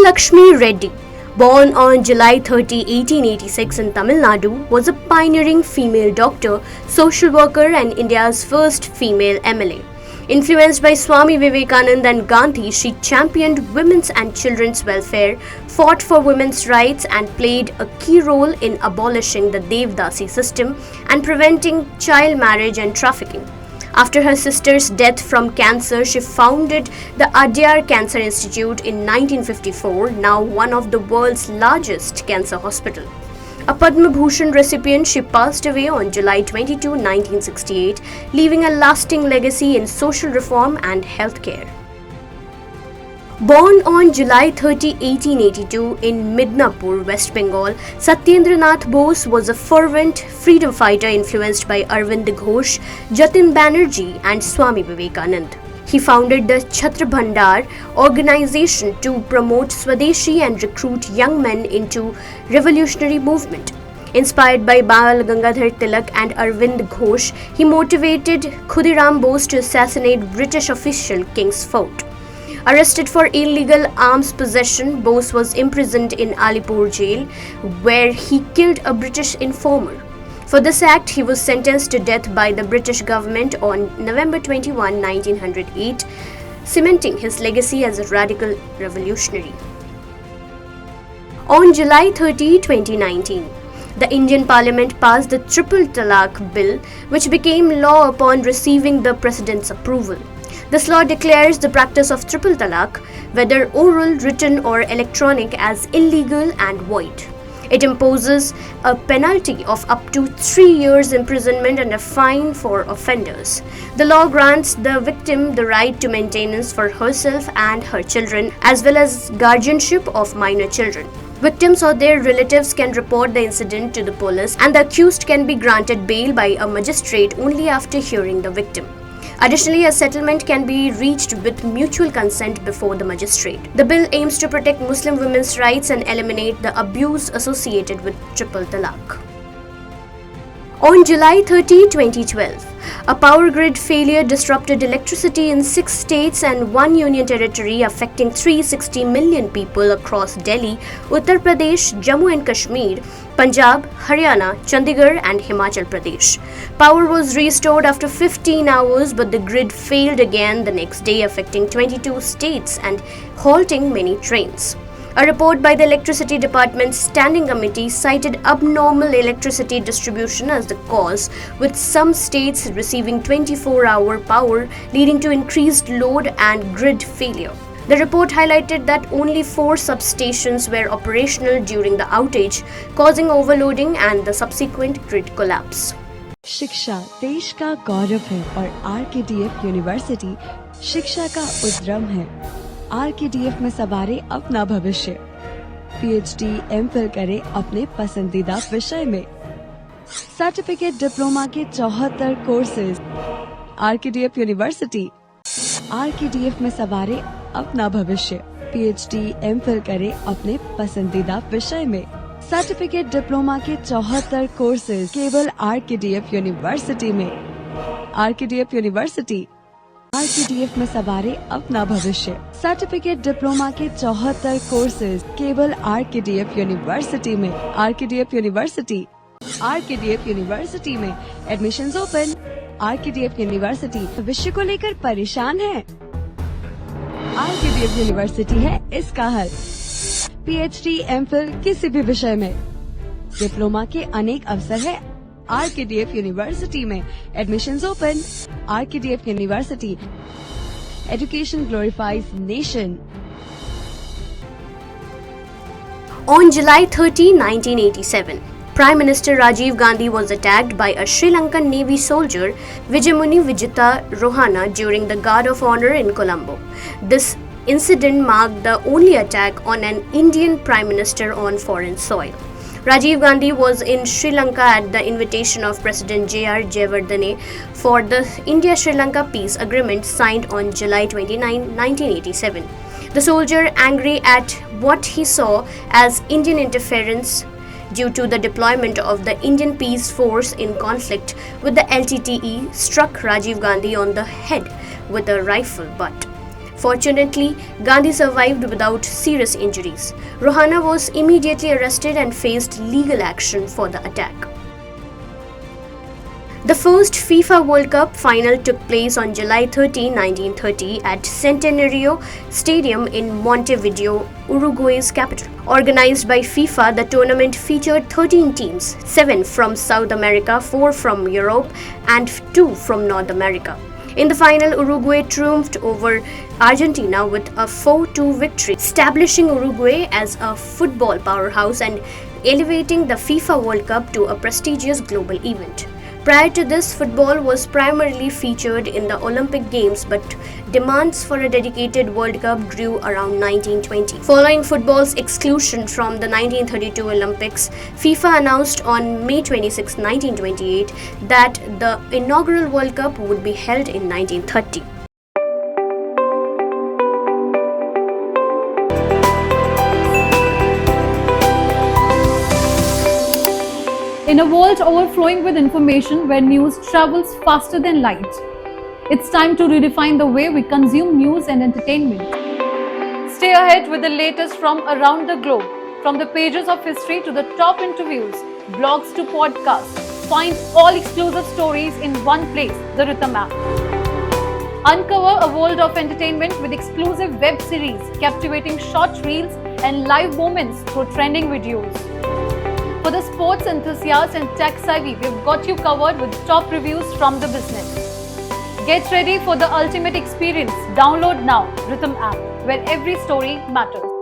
Lakshmi Reddy, born on July 30, 1886 in Tamil Nadu, was a pioneering female doctor, social worker and India's first female MLA. Influenced by Swami Vivekananda and Gandhi, she championed women's and children's welfare, fought for women's rights and played a key role in abolishing the Devdasi system and preventing child marriage and trafficking. After her sister's death from cancer, she founded the Adyar Cancer Institute in 1954, now one of the world's largest cancer hospitals. A Padma Bhushan recipient, she passed away on July 22, 1968, leaving a lasting legacy in social reform and healthcare. Born on July 30, 1882 in Midnapur, West Bengal, Satyendranath Bose was a fervent freedom fighter influenced by Arvind Ghosh, Jatin Banerjee and Swami Vivekananda. He founded the Chhatra Bhandar organization to promote Swadeshi and recruit young men into revolutionary movement. Inspired by Bal Gangadhar Tilak and Arvind Ghosh, he motivated Khudiram Bose to assassinate British official King's Fort. Arrested for illegal arms possession, Bose was imprisoned in Alipur jail, where he killed a British informer. For this act, he was sentenced to death by the British government on November 21, 1908, cementing his legacy as a radical revolutionary. On July 30, 2019, the Indian Parliament passed the Triple Talaq Bill, which became law upon receiving the President's approval. This law declares the practice of triple talaq, whether oral, written or electronic, as illegal and void. It imposes a penalty of up to 3 years imprisonment and a fine for offenders. The law grants the victim the right to maintenance for herself and her children, as well as guardianship of minor children. Victims or their relatives can report the incident to the police, and the accused can be granted bail by a magistrate only after hearing the victim. Additionally, a settlement can be reached with mutual consent before the magistrate. The bill aims to protect Muslim women's rights and eliminate the abuse associated with triple talaq. On July 30, 2012, a power grid failure disrupted electricity in 6 states and 1 union territory, affecting 360 million people across Delhi, Uttar Pradesh, Jammu and Kashmir, Punjab, Haryana, Chandigarh and Himachal Pradesh. Power was restored after 15 hours, but the grid failed again the next day, affecting 22 states and halting many trains. A report by the Electricity Department's Standing Committee cited abnormal electricity distribution as the cause, with some states receiving 24-hour power, leading to increased load and grid failure. The report highlighted that only 4 substations were operational during the outage, causing overloading and the subsequent grid collapse. शिक्षा देश का गौरव है और RKDF university शिक्षा का उद्यम है। RKDF में सवारे अपना भविष्य। पीएचडी एमफिल करे अपने पसंदीदा विषय में। सर्टिफिकेट डिप्लोमा के 74 कोर्सेज। RKDF university. आरकेडीएफ में सवारे अपना भविष्य। पीएचडी एमफिल करे अपने पसंदीदा विषय में। सर्टिफिकेट डिप्लोमा के 74 कोर्सेज केवल आरकेडीएफ यूनिवर्सिटी में। RKDF university. आरकेडीएफ में सवारे अपना भविष्य। सर्टिफिकेट डिप्लोमा के 74 कोर्सेज केवल आरकेडीएफ यूनिवर्सिटी में। RKDF university. आरकेडीएफ यूनिवर्सिटी में एडमिशंस ओपन। आरकेडीएफ यूनिवर्सिटी भविष्य को लेकर परेशान है? आरकेडीएफ यूनिवर्सिटी है इसका हल। पीएचडी एमफिल किसी भी विषय में। डिप्लोमा के अनेक अवसर है आरकेडीएफ यूनिवर्सिटी में। Admissions open. RKDF university. Education glorifies nation. On July 30, 1987, Prime Minister Rajiv Gandhi was attacked by a Sri Lankan Navy soldier, Vijayamuni Vijita Rohana, during the Guard of Honor in Colombo. This incident marked the only attack on an Indian Prime Minister on foreign soil. Rajiv Gandhi was in Sri Lanka at the invitation of President J.R. Jayawardene for the India-Sri Lanka peace agreement signed on July 29, 1987. The soldier, angry at what he saw as Indian interference due to the deployment of the Indian Peace Force in conflict with the LTTE, struck Rajiv Gandhi on the head with a rifle butt. Fortunately, Gandhi survived without serious injuries. Rohana was immediately arrested and faced legal action for the attack. The first FIFA World Cup final took place on July 13, 1930 at Centenario Stadium in Montevideo, Uruguay's capital. Organized by FIFA, the tournament featured 13 teams, 7 from South America, 4 from Europe, and 2 from North America. In the final, Uruguay triumphed over Argentina with a 4-2 victory, establishing Uruguay as a football powerhouse and elevating the FIFA World Cup to a prestigious global event. Prior to this, football was primarily featured in the Olympic Games, but demands for a dedicated World Cup grew around 1920. Following football's exclusion from the 1932 Olympics, FIFA announced on May 26, 1928 that the inaugural World Cup would be held in 1930. In a world overflowing with information where news travels faster than light, it's time to redefine the way we consume news and entertainment. Stay ahead with the latest from around the globe, from the pages of history to the top interviews, blogs to podcasts. Find all exclusive stories in one place, the Rhythm app. Uncover a world of entertainment with exclusive web series, captivating short reels and live moments through trending videos. For the sports enthusiasts and tech savvy, we've got you covered with top reviews from the business. Get ready for the ultimate experience. Download now Rhythm app, where every story matters.